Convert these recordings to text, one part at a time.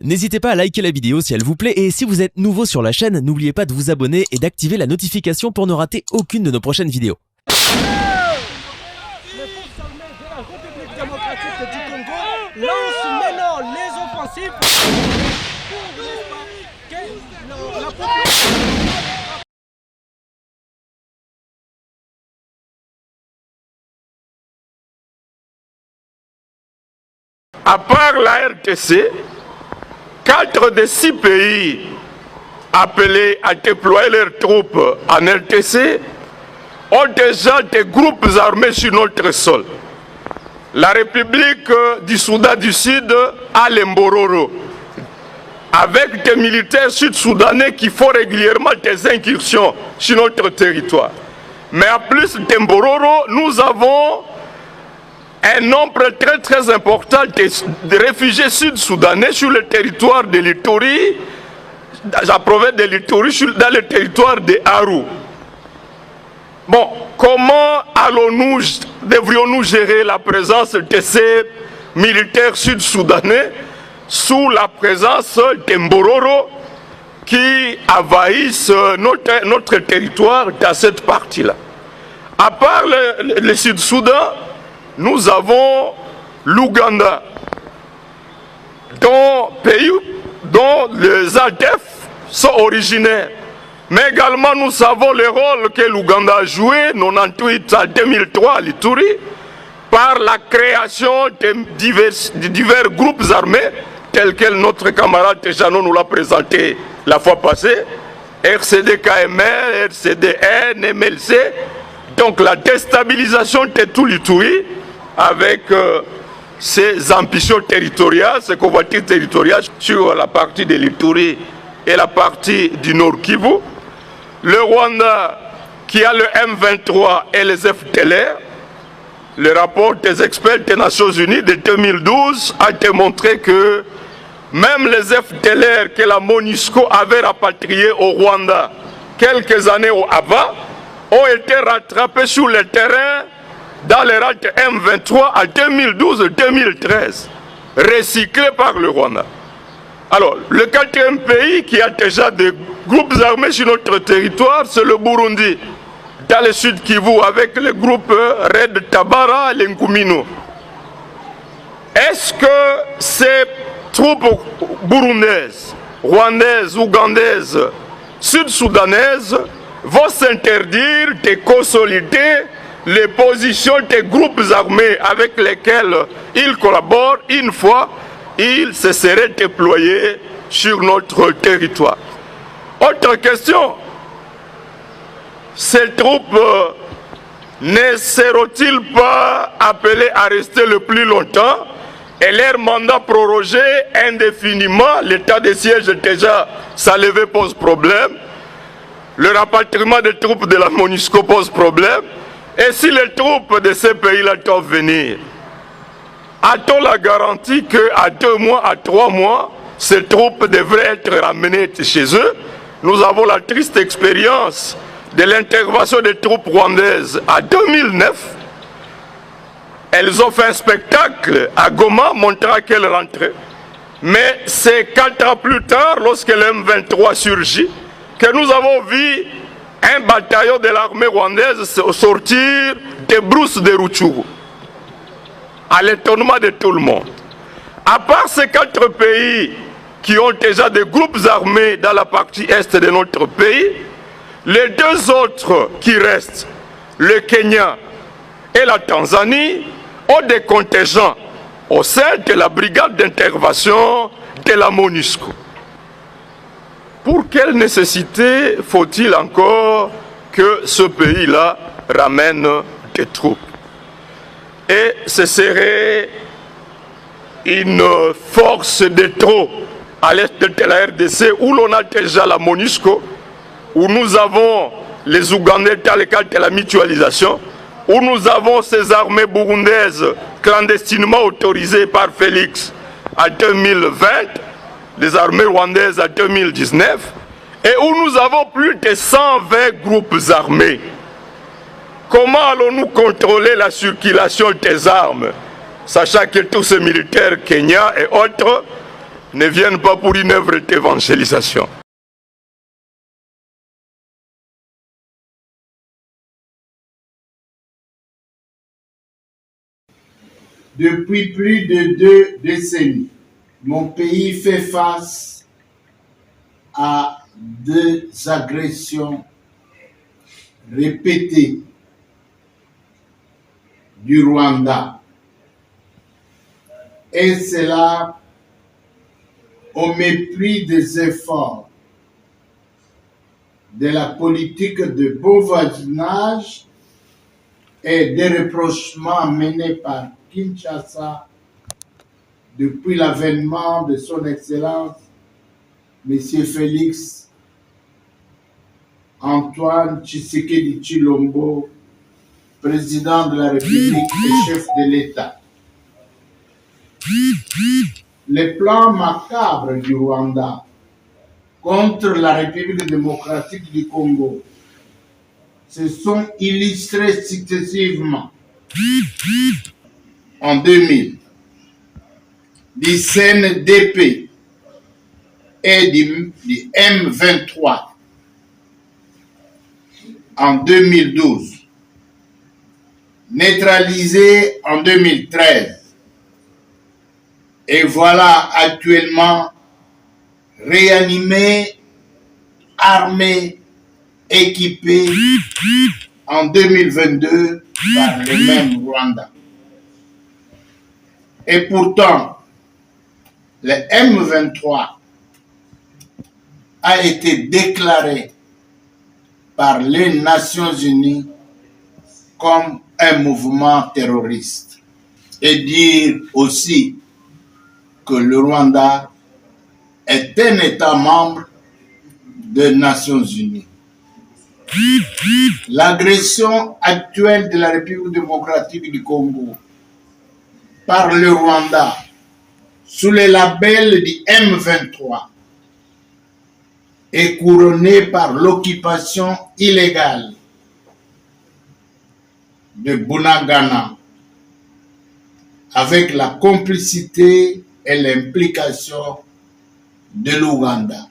N'hésitez pas à liker la vidéo si elle vous plaît et si vous êtes nouveau sur la chaîne, n'oubliez pas de vous abonner et d'activer la notification pour ne rater aucune de nos prochaines vidéos. Les forces armées de la République démocratique du Congo lancent maintenant les offensives que la population... À part la RTC, 4 des 6 pays appelés à déployer leurs troupes en RTC ont déjà des groupes armés sur notre sol. La République du Soudan du Sud a les Mbororo, avec des militaires sud-soudanais qui font régulièrement des incursions sur notre territoire. Mais en plus des Mbororo, nous avons un nombre très important de réfugiés sud-soudanais sur le territoire de l'Ituri, la province de l'Ituri, dans le territoire de Aru. Bon, comment devrions-nous gérer la présence de ces militaires sud-soudanais sous la présence des Mbororo qui envahissent notre territoire dans cette partie-là? À part le Sud-Soudan, nous avons l'Ouganda, pays dont les ADF sont originaires. Mais également, nous savons le rôle que l'Ouganda a joué, 1998 à 2003 à l'Ituri, par la création de divers groupes armés, tels que notre camarade Tejano nous l'a présenté la fois passée, RCD-KML, RCD-N, MLC, donc la déstabilisation de tout l'Ituri, avec ses ambitions territoriales, ses convoitises territoriales sur la partie de l'Ituri et la partie du Nord Kivu. Le Rwanda qui a le M23 et les FDLR, le rapport des experts des Nations Unies de 2012 a démontré que même les FDLR que la MONUSCO avait rapatriés au Rwanda quelques années avant ont été rattrapés sur le terrain dans les rangs de M23 à 2012-2013, recyclés par le Rwanda. Alors, le 4e pays qui a déjà des groupes armés sur notre territoire, c'est le Burundi, dans le sud Kivu, avec le groupe Red Tabara et Ngumino. Est-ce que ces troupes burundaises, rwandaises, ougandaises, sud-soudanaises vont s'interdire de consolider les positions des groupes armés avec lesquels ils collaborent une fois ils se seraient déployés sur notre territoire? Autre question, ces troupes ne seront-ils pas appelées à rester le plus longtemps et leur mandat prorogé indéfiniment? L'état de siège déjà, ça levé pose problème. Le rapatriement des troupes de la MONUSCO pose problème. Et si les troupes de ces pays-là doivent venir, a-t-on la garantie qu'à 2 mois, à 3 mois, ces troupes devraient être ramenées chez eux? Nous avons la triste expérience de l'intervention des troupes rwandaises en 2009. Elles ont fait un spectacle à Goma montrant qu'elles rentraient. Mais c'est 4 ans plus tard, lorsque le M23 surgit, que nous avons vu un bataillon de l'armée rwandaise sortir des brousses de Rutshuru, à l'étonnement de tout le monde. À part ces 4 pays qui ont déjà des groupes armés dans la partie est de notre pays, les 2 autres qui restent, le Kenya et la Tanzanie, ont des contingents au sein de la brigade d'intervention de la MONUSCO. Pour quelle nécessité faut-il encore que ce pays-là ramène des troupes? Et ce serait une force de trop à l'est de la RDC où l'on a déjà la MONUSCO, où nous avons les Ougandais dans le cadre de la mutualisation, où nous avons ces armées burundaises clandestinement autorisées par Félix en 2020, les armées rwandaises en 2019, et où nous avons plus de 120 groupes armés. Comment allons-nous contrôler la circulation des armes, sachant que tous ces militaires kenyans et autres ne viennent pas pour une œuvre d'évangélisation. Depuis plus de 2 décennies, mon pays fait face à des agressions répétées du Rwanda. Et cela au mépris des efforts de la politique de bon voisinage et des rapprochements menés par Kinshasa depuis l'avènement de son Excellence M. Félix Antoine Tshisekedi Tshilombo, président de la République et chef de l'État. Les plans macabres du Rwanda contre la République démocratique du Congo se sont illustrés successivement en 2000 du CNDP et du M23 en 2012, neutralisé en 2013 et voilà actuellement réanimé, armé, équipé en 2022 par le même Rwanda. Et pourtant, le M23 a été déclaré par les Nations Unies comme un mouvement terroriste. Et dire aussi que le Rwanda est un État membre des Nations Unies. L'agression actuelle de la République démocratique du Congo par le Rwanda sous le label du M23 est couronnée par l'occupation illégale de Bunagana avec la complicité et l'implication de l'Ouganda.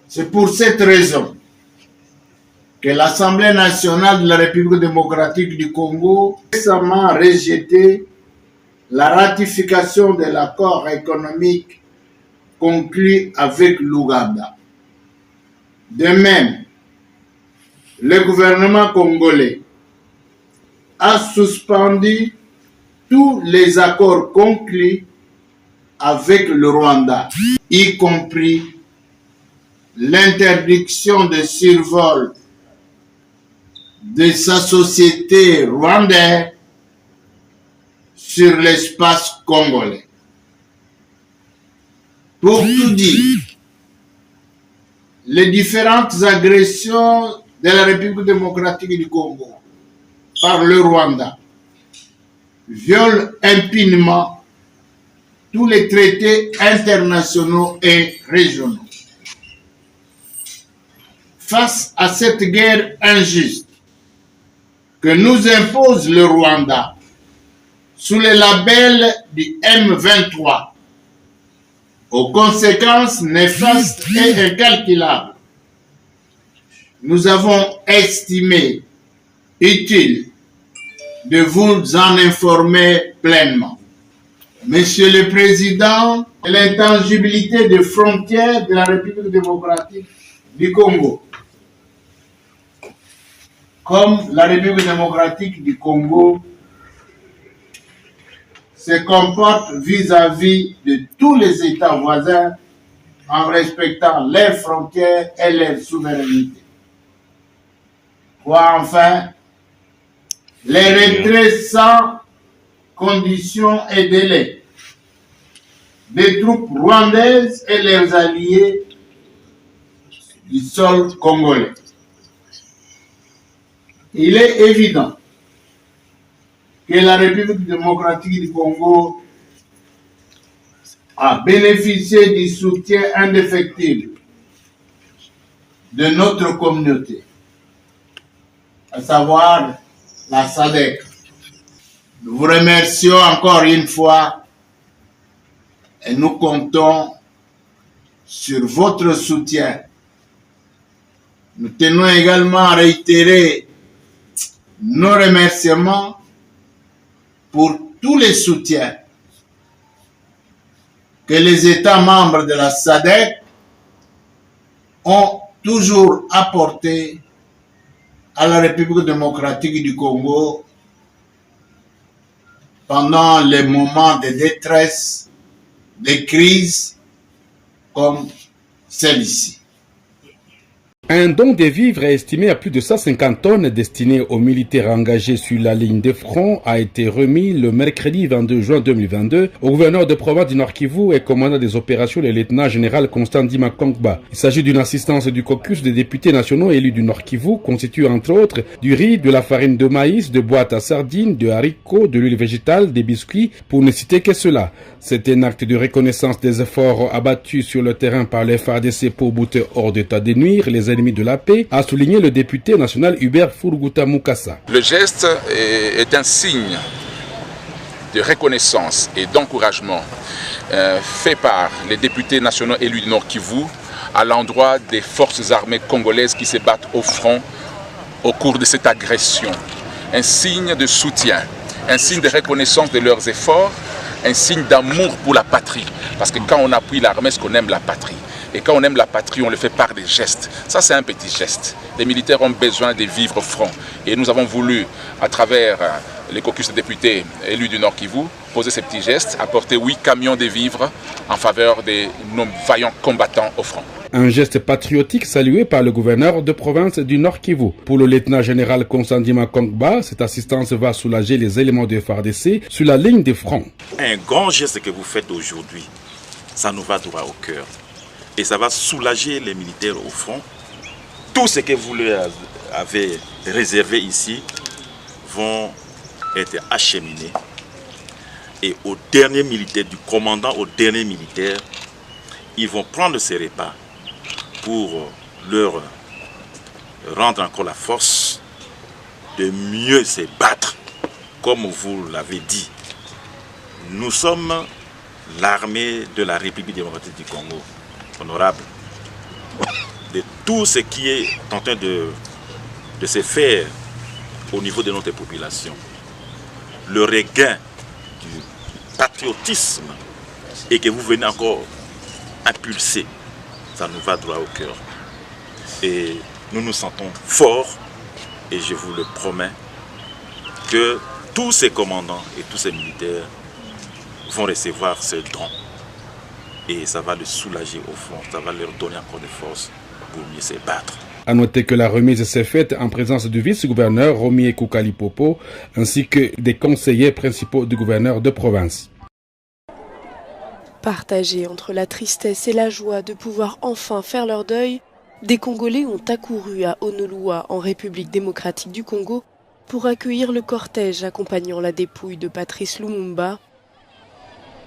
C'est pour cette raison que l'Assemblée nationale de la République démocratique du Congo a récemment rejeté la ratification de l'accord économique conclu avec l'Ouganda. De même, le gouvernement congolais a suspendu tous les accords conclus avec le Rwanda, y compris l'interdiction de survol de sa société rwandaise sur l'espace congolais. Pour tout dire, les différentes agressions de la République démocratique du Congo par le Rwanda violent impunément tous les traités internationaux et régionaux. Face à cette guerre injuste que nous impose le Rwanda sous le label du M23, aux conséquences néfastes et incalculables, nous avons estimé utile de vous en informer pleinement. Monsieur le Président, l'intangibilité des frontières de la République démocratique du Congo. Comme la République démocratique du Congo se comporte vis-à-vis de tous les États voisins en respectant leurs frontières et leur souveraineté. Quoi enfin, les retraits sans conditions et délais des troupes rwandaises et leurs alliés du sol congolais. Il est évident que la République démocratique du Congo a bénéficié du soutien indéfectible de notre communauté, à savoir la SADC. Nous vous remercions encore une fois et nous comptons sur votre soutien. Nous tenons également à réitérer nos remerciements pour tous les soutiens que les États membres de la SADC ont toujours apporté à la République démocratique du Congo pendant les moments de détresse, de crise comme celle-ci. Un don de vivres estimé à plus de 150 tonnes destiné aux militaires engagés sur la ligne de front a été remis le mercredi 22 juin 2022 au gouverneur de province du Nord Kivu et commandant des opérations, le lieutenant-général Constant Ndima Kongba. Il s'agit d'une assistance du caucus des députés nationaux élus du Nord Kivu, constitué entre autres du riz, de la farine de maïs, de boîtes à sardines, de haricots, de l'huile végétale, des biscuits, pour ne citer que cela. C'est un acte de reconnaissance des efforts abattus sur le terrain par les FARDC pour bouter hors d'état de nuire les ennemis de la paix, a souligné le député national Hubert Furguta Mukasa. Le geste est un signe de reconnaissance et d'encouragement fait par les députés nationaux élus du Nord Kivu à l'endroit des forces armées congolaises qui se battent au front au cours de cette agression. Un signe de soutien, un signe de reconnaissance de leurs efforts, un signe d'amour pour la patrie. Parce que quand on appuie l'armée, c'est qu'on aime la patrie. Et quand on aime la patrie, on le fait par des gestes. Ça, c'est un petit geste. Les militaires ont besoin de vivre au front. Et nous avons voulu, à travers les caucus de députés élus du Nord Kivu, poser ces petits gestes, apporter 8 camions de vivres en faveur de nos vaillants combattants au front. Un geste patriotique salué par le gouverneur de province du Nord Kivu. Pour le lieutenant-général Constant Ndima Kongba, cette assistance va soulager les éléments de FARDC sur la ligne de front. Un grand geste que vous faites aujourd'hui, ça nous va droit au cœur. Et ça va soulager les militaires au front. Tout ce que vous leur avez réservé ici vont être acheminés. Et au dernier militaire, du commandant au dernier militaire, ils vont prendre ces repas pour leur rendre encore la force de mieux se battre. Comme vous l'avez dit, nous sommes l'armée de la République démocratique du Congo, honorable. De tout ce qui est en train de se faire au niveau de notre population, le regain du patriotisme et que vous venez encore impulser, ça nous va droit au cœur. Et nous nous sentons forts et je vous le promets que tous ces commandants et tous ces militaires vont recevoir ce don. Et ça va les soulager au fond, ça va leur donner encore des forces pour mieux se battre. A noter que la remise s'est faite en présence du vice-gouverneur Romier Koukali-Popo ainsi que des conseillers principaux du gouverneur de province. Partagés entre la tristesse et la joie de pouvoir enfin faire leur deuil, des Congolais ont accouru à Honolua en République démocratique du Congo pour accueillir le cortège accompagnant la dépouille de Patrice Lumumba.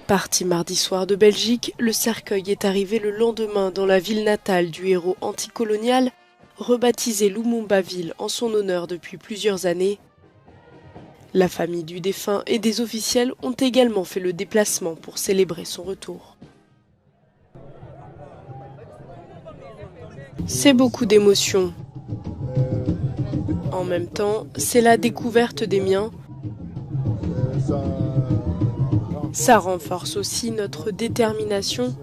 Parti mardi soir de Belgique, le cercueil est arrivé le lendemain dans la ville natale du héros anticolonial, rebaptisé Lumumbaville en son honneur depuis plusieurs années. La famille du défunt et des officiels ont également fait le déplacement pour célébrer son retour. C'est beaucoup d'émotions. En même temps, c'est la découverte des miens. Ça renforce aussi notre détermination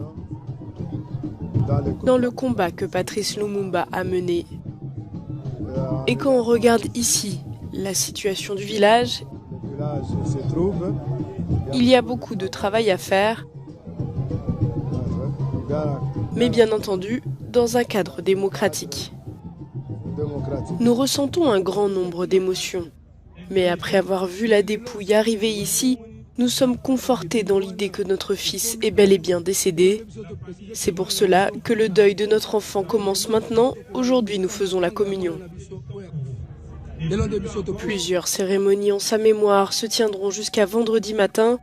dans le combat que Patrice Lumumba a mené. Et quand on regarde ici la situation du village, il y a beaucoup de travail à faire, mais bien entendu dans un cadre démocratique. Nous ressentons un grand nombre d'émotions, mais après avoir vu la dépouille arriver ici, nous sommes confortés dans l'idée que notre fils est bel et bien décédé. C'est pour cela que le deuil de notre enfant commence maintenant. Aujourd'hui, nous faisons la communion. Plusieurs cérémonies en sa mémoire se tiendront jusqu'à vendredi matin.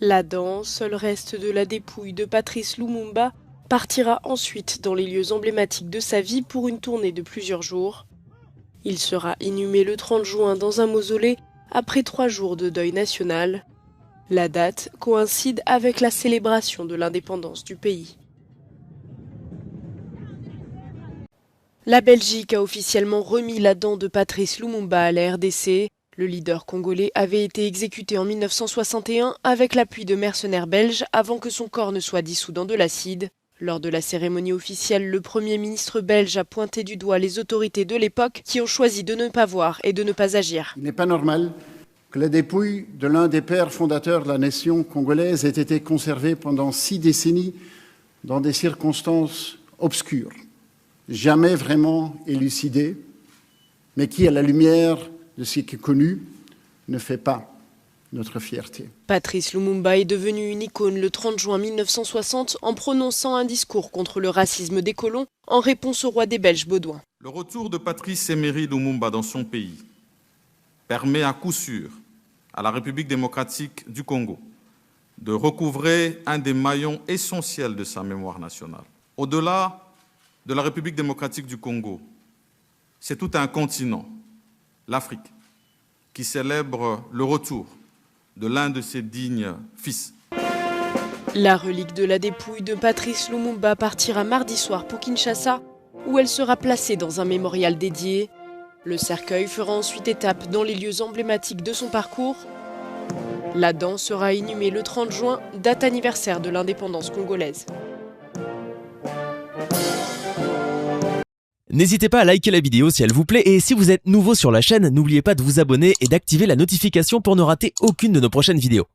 L'Adam, seul reste de la dépouille de Patrice Lumumba, partira ensuite dans les lieux emblématiques de sa vie pour une tournée de plusieurs jours. Il sera inhumé le 30 juin dans un mausolée après 3 jours de deuil national. La date coïncide avec la célébration de l'indépendance du pays. La Belgique a officiellement remis la dent de Patrice Lumumba à la RDC. Le leader congolais avait été exécuté en 1961 avec l'appui de mercenaires belges avant que son corps ne soit dissous dans de l'acide. Lors de la cérémonie officielle, le Premier ministre belge a pointé du doigt les autorités de l'époque qui ont choisi de ne pas voir et de ne pas agir. Il n'est pas normal que la dépouille de l'un des pères fondateurs de la nation congolaise ait été conservée pendant 6 décennies dans des circonstances obscures, jamais vraiment élucidées, mais qui, à la lumière de ce qui est connu, ne fait pas notre fierté. Patrice Lumumba est devenu une icône le 30 juin 1960 en prononçant un discours contre le racisme des colons en réponse au roi des Belges Baudouin. Le retour de Patrice Emery Lumumba dans son pays permet à coup sûr à la République démocratique du Congo de recouvrer un des maillons essentiels de sa mémoire nationale. Au-delà de la République démocratique du Congo, c'est tout un continent, l'Afrique, qui célèbre le retour de l'un de ses dignes fils. La relique de la dépouille de Patrice Lumumba partira mardi soir pour Kinshasa, où elle sera placée dans un mémorial dédié. Le cercueil fera ensuite étape dans les lieux emblématiques de son parcours. La dent sera inhumée le 30 juin, date anniversaire de l'indépendance congolaise. N'hésitez pas à liker la vidéo si elle vous plaît et si vous êtes nouveau sur la chaîne, n'oubliez pas de vous abonner et d'activer la notification pour ne rater aucune de nos prochaines vidéos.